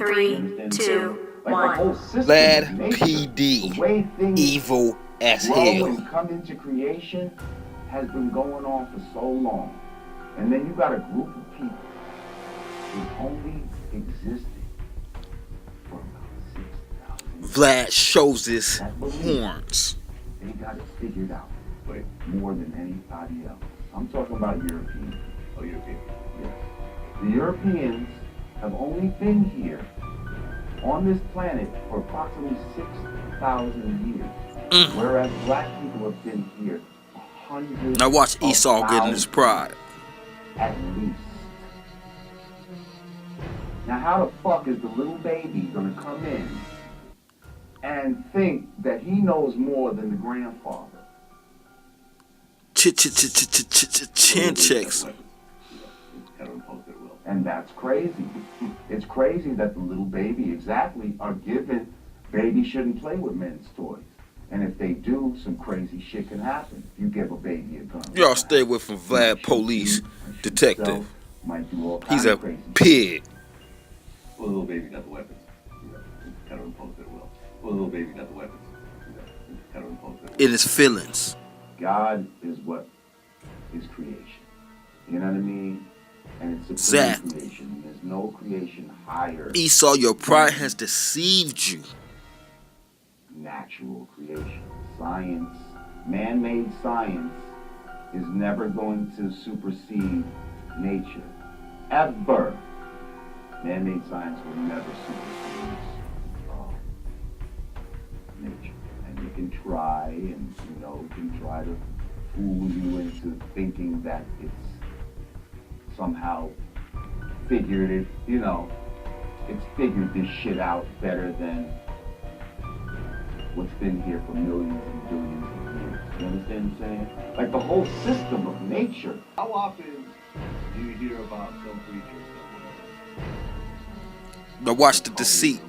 3, 2, 1. Vlad PD, evil as hell. And come into creation has been going on for so long. And then you got a group of people who only existed for about 6,000 years. Vlad shows his horns. They got it figured out more than anybody else. I'm talking about Europeans. Oh, European. Yes. The Europeans have only been here on this planet for approximately 6,000 years. Whereas black people have been here 100. Now watch Esau getting his pride. At least. Now how the fuck is the little baby gonna come in and think that he knows more than the grandfather? Chin checks. And that's crazy. It's crazy that the little baby exactly are given babies shouldn't play with men's toys. And if they do, some crazy shit can happen. If you give a baby a gun. Y'all stay away from Vlad, police detective. He's a pig. Well, the little baby got the weapons. Kind of impose their will. Well, the little baby got the weapons. Kind of impose their will. In his feelings. God is what is creation. You know what I mean? And it's supreme creation. There's no creation higher. Esau, your pride has deceived you. Natural creation. Science, man-made science is never going to supersede nature. Ever. Man-made science will never supersede nature. And you can try and, you can try to fool you into thinking that it's somehow figured it, it's figured this shit out better than what's been here for millions and billions of years. You understand what I'm saying? Like the whole system of nature. How often do you hear about some creature somewhere? Now watch the deceit.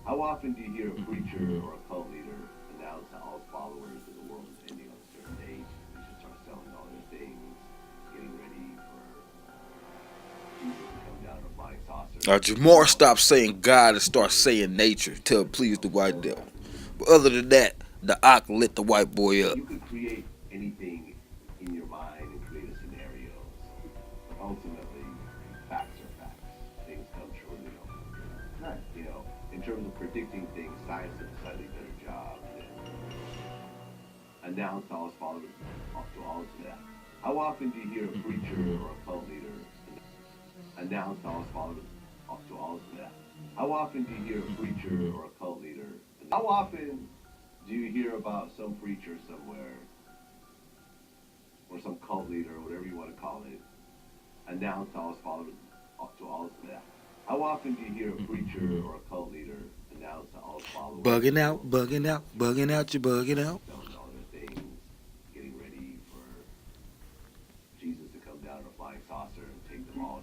How often do you hear a preacher or a cult leader announce to all his followers that the world is ending on a certain date? They should start selling all their things, getting ready for Jesus to come down in a flying saucer. Jamar stopped saying God and start saying nature till it pleased the white devil. But other than that, the Ak lit the white boy up. You could create anything in your mind and create a scenario. But ultimately, facts are facts. Things come true or they don't come true. Right. In terms of predicting things, science does a slightly better job than announce to all his followers to all of that. How often do you hear a preacher or a cult leader announce to all his followers to all of that? How often do you hear a preacher or a cult leader? How often do you hear about some preacher somewhere or some cult leader or whatever you want to call it announce to all his followers to all of that? How often do you hear a preacher or a cult leader announce to all his followers? Bugging out, bugging out, bugging out, you bugging out. Selling all their things, getting ready for Jesus to come down in a flying saucer and take them all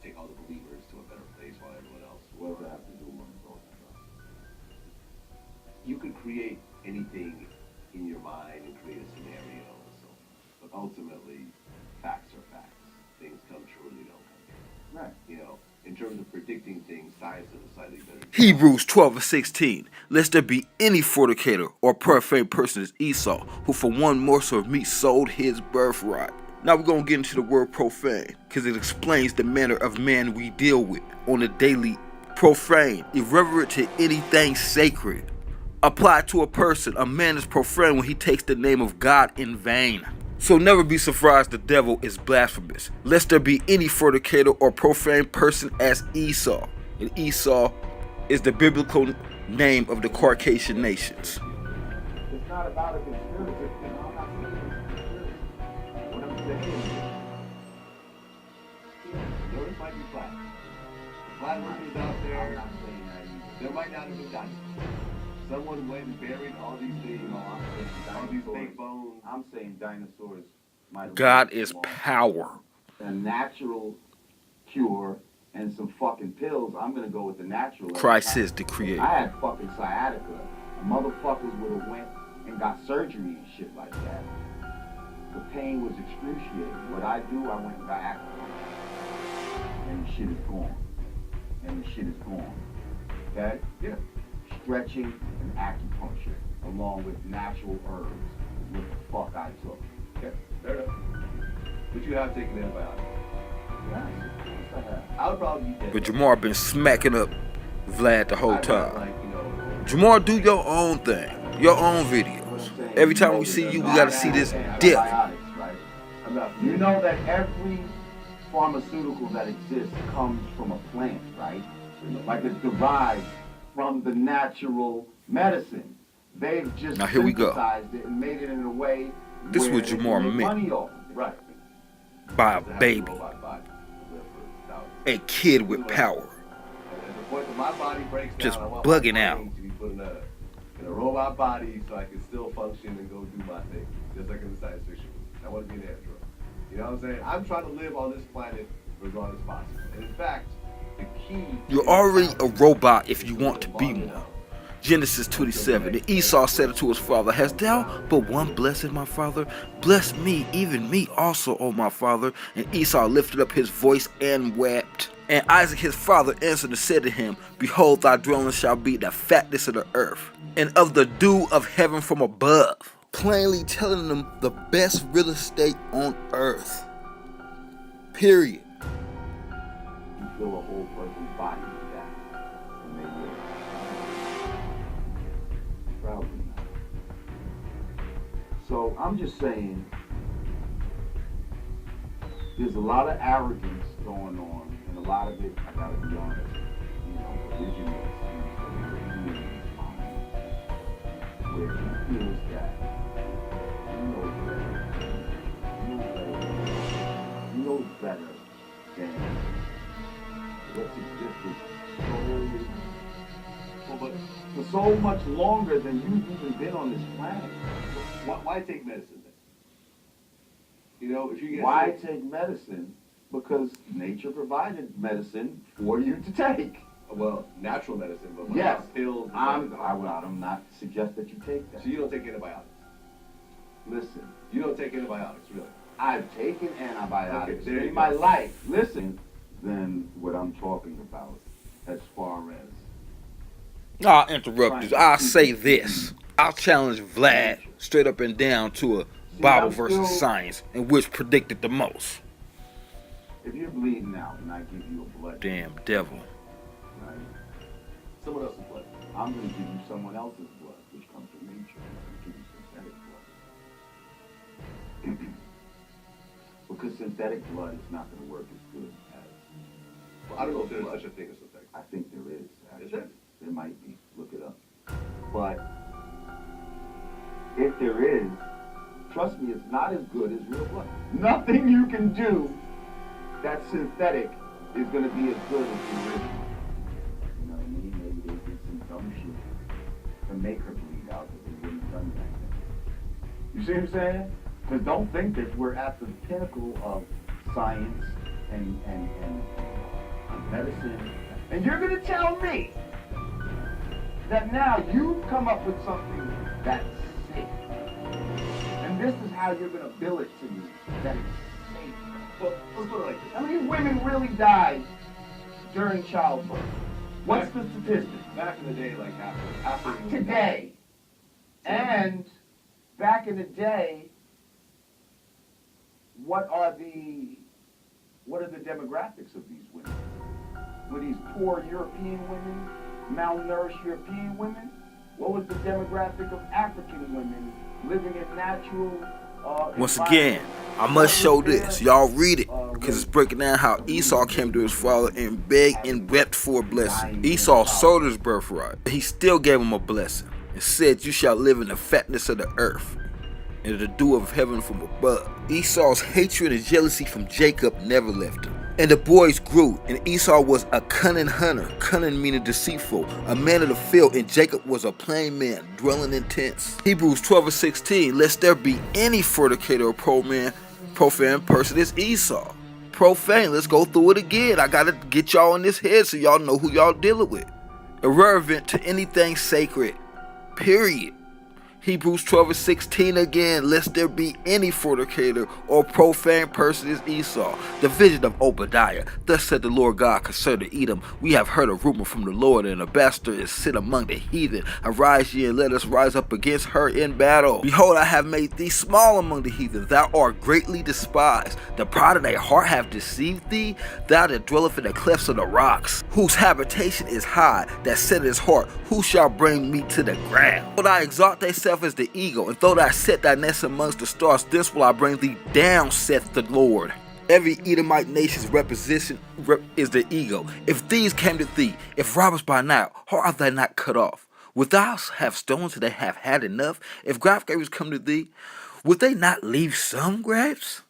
take all the believers to a better place while everyone else. What does that have to do with both of us? You could create anything in your mind and create a scenario. But ultimately, facts are facts. Things come true or they don't come true. Right. In terms of predicting things, science does a slightly better job. Hebrews 12:16. Lest there be any fornicator or profane person as Esau, who for one morsel of meat sold his birthright. Now we're going to get into the word profane, because it explains the manner of man we deal with on a daily. Profane, irreverent to anything sacred. Applied to a person, a man is profane when he takes the name of God in vain. So never be surprised the devil is blasphemous. Lest there be any fornicator or profane person as Esau. And Esau is the biblical name of the Caucasian nations. It's not about a conspiracy. I'm not saying it's a conspiracy. What I'm saying is, Yours might be flat. Flat earthers out there, I'm not saying that either. there might not have been dinosaurs. Someone went and buried all these things, all these fake bones. I'm saying dinosaurs might have God been is long. power. A natural cure and some fucking pills. I'm gonna go with the natural. Christ is the creator. I had fucking sciatica. Motherfuckers would have went and got surgery and shit like that. The pain was excruciating. What I do, I went and got acupuncture. shit is gone. And the shit is gone. Okay? Yeah. Stretching and acupuncture, along with natural herbs, is what the fuck I took. Okay. Fair enough. But you have taken antibiotics. Yes, of course I have. I would probably be dead. But Jamar been smacking up Vlad the whole I'd have, time. like, you know, Jamar, do your own thing, your own videos. Every time we see you, we gotta see this dip. Antibiotics, right? I'm not. You know that every pharmaceutical that exists comes from a plant, right? Like it's derived from the natural medicine. They've just Now here we go. synthesized it and made it in a way This is where what they can Jamar make meant. money off of it. Right. By a To have baby, robot body to live for thousands. a kid with power. And at the point that my body breaks down, Just I want bugging my out. brain to be put in a robot body so I can still function and go do my thing, just like in the science fiction movie. I want to be an android. You know what I'm saying? I'm trying to live on this planet for as long as possible. And in fact, the key. You're already a robot if you want to be one. Genesis 27. And Esau said unto his father, Hast thou but one blessed, my father? Bless me, even me also, O my father. And Esau lifted up his voice and wept. And Isaac his father answered and said to him, Behold, thy dwelling shall be the fatness of the earth, and of the dew of heaven from above. Plainly telling them the best real estate on earth. Period. You fill a whole person's body with that, and they live. Probably not. So I'm just saying, there's a lot of arrogance going on, and a lot of it, I gotta be honest, you know, religion is where he feels that he knows better. He knows better than what's existed for so much longer than you've even been on this planet. Why take medicine then? You know, if you get Why sick- take medicine? Because nature provided medicine for you to take. Well, natural medicine, but Yes, pills. I'm not suggest that you take that. So you don't take antibiotics. Listen, You don't take antibiotics, really. I've taken antibiotics Okay, there you in go. my life. Listen, then what I'm talking about, as far as I'll interrupt you. I'll say this. I'll challenge Vlad straight up and down to a Bible versus science, and which predicted the most. if you're bleeding out and I give you a blood, Damn devil. right? Someone else's blood. I'm going to give you someone else's blood, which comes from nature. I'm going to give you synthetic blood. Because synthetic blood is not going to work as good as. Well, I don't know if there's such a thing as synthetic. I think there is, actually. Is there? There might be. Look it up. But if there is, trust me, it's not as good as real blood. Nothing you can do that's synthetic is going to be as good as the original. You know what I mean? Maybe they did some dumb shit to make her bleed out that they wouldn't have done back then. You see what I'm saying? Because don't think that we're at the pinnacle of science and medicine. And you're going to tell me that now you've come up with something that's safe. And this is how you're going to bill it to me, that it's safe. Well, let's put it like this. How many women really die during childbirth? What's the statistic? Back in the day, like after Today. And back in the day, what are the demographics of these women? Were these poor European women, malnourished European women? What was the demographic of African women living in natural Once again, I must show this. Y'all read it, because it's breaking down how Esau came to his father and begged and wept for a blessing. Esau sold his birthright. He still gave him a blessing and said, You shall live in the fatness of the earth and the dew of heaven from above. Esau's hatred and jealousy from Jacob never left him. And the boys grew, and Esau was a cunning hunter, cunning meaning deceitful, a man of the field, and Jacob was a plain man, dwelling in tents. Hebrews 12:16, lest there be any fornicator or profane person, it's Esau. Profane, let's go through it again. I gotta get y'all in this head so y'all know who y'all dealing with. Irreverent to anything sacred, period. Hebrews 12:16 again, lest there be any fornicator or profane person as Esau. The vision of Obadiah. Thus said the Lord God concerning Edom, we have heard a rumor from the Lord, and a bastard is sit among the heathen. Arise ye, and let us rise up against her in battle. Behold, I have made thee small among the heathen. Thou art greatly despised. The pride of thy heart hath deceived thee. Thou that dwelleth in the clefts of the rocks, whose habitation is high, that said in his heart, who shall bring me to the ground? Though thou exalt thyself as the eagle, and though thou set thy nest amongst the stars, this will I bring thee down, saith the Lord. Every Edomite nation's representation is the eagle. If thieves came to thee, if robbers by night, how art thou not cut off? Wilt thou have stones till they have had enough? If grassgapers come to thee, would they not leave some grapes?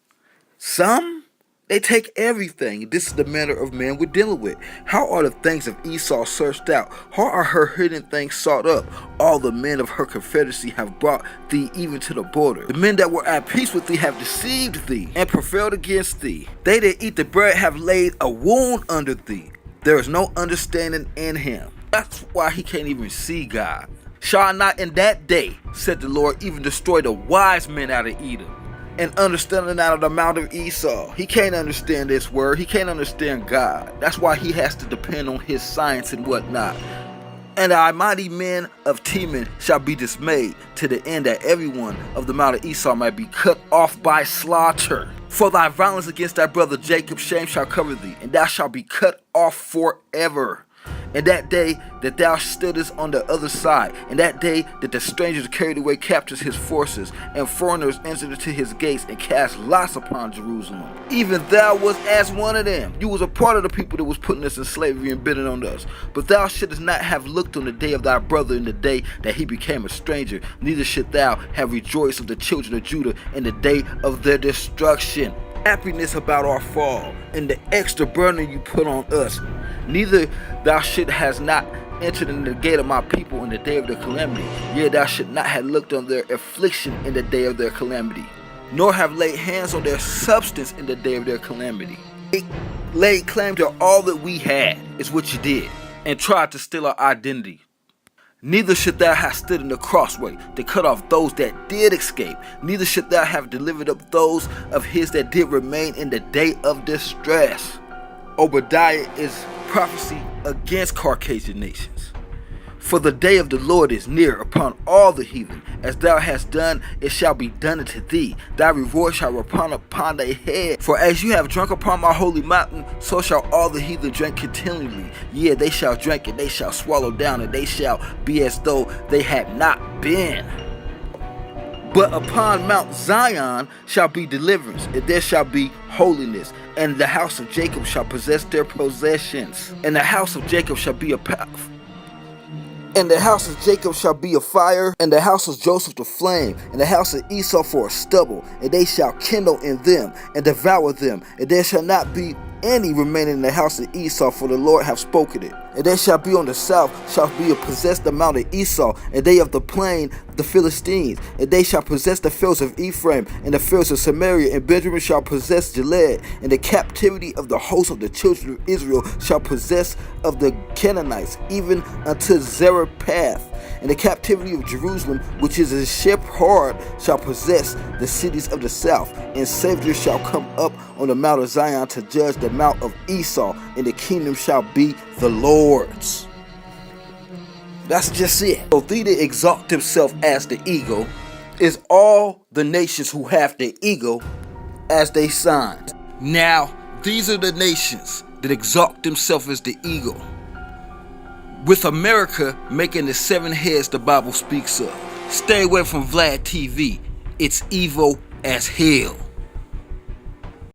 Some? They take everything. This is the manner of man we're dealing with. How are the things of Esau searched out? How are her hidden things sought up? All the men of her confederacy have brought thee even to the border. The men that were at peace with thee have deceived thee and prevailed against thee. They that eat the bread have laid a wound under thee. There is no understanding in him. That's why he can't even see God. Shall I not in that day, said the Lord, even destroy the wise men out of Edom, and understanding out of the mount of Esau? He can't understand this word. He can't understand God. That's why he has to depend on his science and whatnot. And thy mighty men of Teman shall be dismayed, to the end that everyone of the mount of Esau might be cut off by slaughter. For thy violence against thy brother Jacob, shame shall cover thee, and thou shalt be cut off forever. And that day that thou stoodest on the other side, and that day that the strangers carried away captives his forces, and foreigners entered into his gates and cast lots upon Jerusalem. Even thou was as one of them. You was a part of the people that was putting us in slavery and bidding on us. But thou shouldest not have looked on the day of thy brother in the day that he became a stranger, neither should thou have rejoiced of the children of Judah in the day of their destruction. Happiness about our fall, and the extra burden you put on us. Neither thou should has not entered in the gate of my people in the day of their calamity. Yea, thou should not have looked on their affliction in the day of their calamity, nor have laid hands on their substance in the day of their calamity. They laid claim to all that we had, is what you did, and tried to steal our identity. Neither should thou have stood in the crossway to cut off those that did escape. Neither should thou have delivered up those of his that did remain in the day of distress. Obadiah is prophecy against Caucasian nations. For the day of the Lord is near upon all the heathen. As thou hast done, it shall be done unto thee. Thy reward shall return upon thy head. For as you have drunk upon my holy mountain, so shall all the heathen drink continually. Yea, they shall drink, and they shall swallow down, and they shall be as though they had not been. But upon Mount Zion shall be deliverance, and there shall be holiness, and the house of Jacob shall possess their possessions. And the house of Jacob shall be a And the house of Jacob shall be a fire, and the house of Joseph the flame, and the house of Esau for a stubble, and they shall kindle in them, and devour them, and there shall not be any remaining in the house of Esau, for the Lord hath spoken it. And they shall be on the south, shall be possessed the mount of Esau, and they of the plain the Philistines, and they shall possess the fields of Ephraim, and the fields of Samaria, and Benjamin shall possess Gilead, and the captivity of the host of the children of Israel shall possess of the Canaanites, even unto Zarephath. And the captivity of Jerusalem, which is a shepherd, shall possess the cities of the south. And saviors shall come up on the mount of Zion to judge the mount of Esau, and the kingdom shall be the Lord's. That's just it. So thee that exalt himself as the eagle is all the nations who have the eagle as they signs. Now, these are the nations that exalt themselves as the eagle, with America making the 7 heads the Bible speaks of. Stay away from Vlad TV. It's evil as hell.